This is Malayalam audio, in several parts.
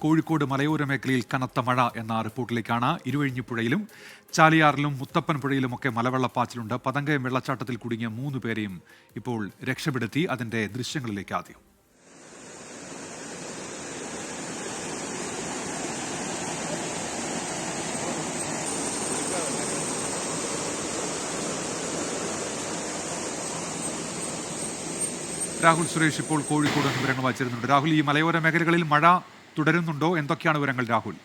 കോഴിക്കോട് മലയോര മേഖലയിൽ കനത്ത മഴ എന്ന റിപ്പോർട്ടിലേക്കാണ്. ഇരുവഴിഞ്ഞിപ്പുഴയിലും ചാലിയാറിലും മുത്തപ്പൻ പുഴയിലുമൊക്കെ മലവെള്ളപ്പാച്ചിലുണ്ട്. പതങ്കയം വെള്ളച്ചാട്ടത്തിൽ കുടുങ്ങിയ 3 പേരെയും ഇപ്പോൾ രക്ഷപ്പെടുത്തി. അതിന്റെ ദൃശ്യങ്ങളിലേക്ക് ആദ്യം. രാഹുൽ സുരേഷ് ഇപ്പോൾ കോഴിക്കോട് വിവരങ്ങൾ വായിച്ചിരുന്നുണ്ട്. രാഹുൽ, ഈ മലയോര മേഖലകളിൽ മഴ തുടരുന്നുണ്ടോ? എന്തൊക്കെയാണ് വിവരങ്ങൾ രാഹുൽ?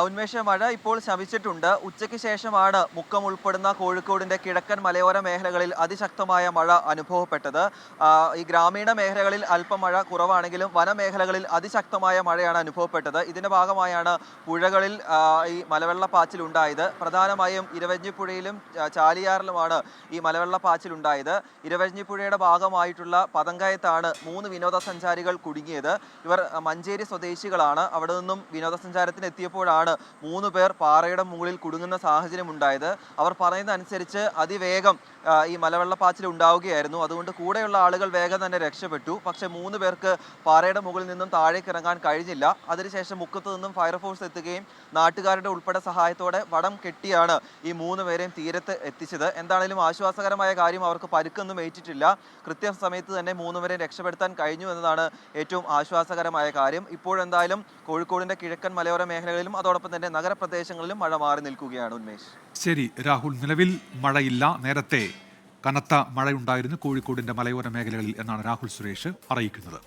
ഉന്മേഷ, മഴ ഇപ്പോൾ ശമിച്ചിട്ടുണ്ട്. ഉച്ചയ്ക്ക് ശേഷമാണ് മുക്കം ഉൾപ്പെടുന്ന കോഴിക്കോടിന്റെ കിഴക്കൻ മലയോര മേഖലകളിൽ അതിശക്തമായ മഴ അനുഭവപ്പെട്ടത്. ഈ ഗ്രാമീണ മേഖലകളിൽ അല്പം മഴ കുറവാണെങ്കിലും വനമേഖലകളിൽ അതിശക്തമായ മഴയാണ് അനുഭവപ്പെട്ടത്. ഇതിന്റെ ഭാഗമായാണ് പുഴകളിൽ ഈ മലവെള്ളപ്പാച്ചിലുണ്ടായത്. പ്രധാനമായും ഇരവഞ്ഞിപ്പുഴയിലും ചാലിയാറിലുമാണ് ഈ മലവെള്ളപ്പാച്ചിലുണ്ടായത്. ഇരവഞ്ഞിപ്പുഴയുടെ ഭാഗമായിട്ടുള്ള പതങ്കയത്താണ് 3 വിനോദസഞ്ചാരികൾ കുടുങ്ങിയത്. ഇവർ മഞ്ചേരി സ്വദേശികളാണ്. അവിടെ നിന്നും വിനോദസഞ്ചാരത്തിന് എത്തിയപ്പോഴാണ് 3 പേർ പാറയുടെ മുകളിൽ കുടുങ്ങുന്ന സാഹചര്യം ഉണ്ടായത്. അവർ പറയുന്നതനുസരിച്ച് അതിവേഗം ഈ മലവെള്ളപ്പാച്ചിൽ ഉണ്ടാവുകയായിരുന്നു. അതുകൊണ്ട് കൂടെയുള്ള ആളുകൾ വേഗം തന്നെ രക്ഷപ്പെട്ടു. പക്ഷെ 3 പേർക്ക് പാറയുടെ മുകളിൽ നിന്നും താഴേക്ക് ഇറങ്ങാൻ കഴിഞ്ഞില്ല. അതിനുശേഷം മുക്കത്ത് നിന്നും ഫയർഫോഴ്സ് എത്തുകയും നാട്ടുകാരുടെ ഉൾപ്പെടെ സഹായത്തോടെ വടം കെട്ടിയാണ് ഈ 3 പേരെയും തീരത്ത് എത്തിച്ചത്. എന്താണെങ്കിലും ആശ്വാസകരമായ കാര്യം, അവർക്ക് പരുക്കൊന്നും ഏറ്റിട്ടില്ല. കൃത്യസമയത്ത് തന്നെ 3 പേരെ രക്ഷപ്പെടുത്താൻ കഴിഞ്ഞു എന്നതാണ് ഏറ്റവും ആശ്വാസകരമായ കാര്യം. ഇപ്പോഴെന്തായാലും കോഴിക്കോടിന്റെ കിഴക്കൻ മലയോര മേഖലകളിലും അതോടൊപ്പം തന്നെ നഗരപ്രദേശങ്ങളിലും മഴ മാറി നിൽക്കുകയാണ്. ഉന്മേഷ്. ശരി രാഹുൽ, നിലവിൽ മഴയില്ല. നേരത്തെ കനത്ത മഴയുണ്ടായിരുന്നു കോഴിക്കോടിന്റെ മലയോര മേഖലകളിൽ എന്നാണ് രാഹുൽ സുരേഷ് അറിയിക്കുന്നത്.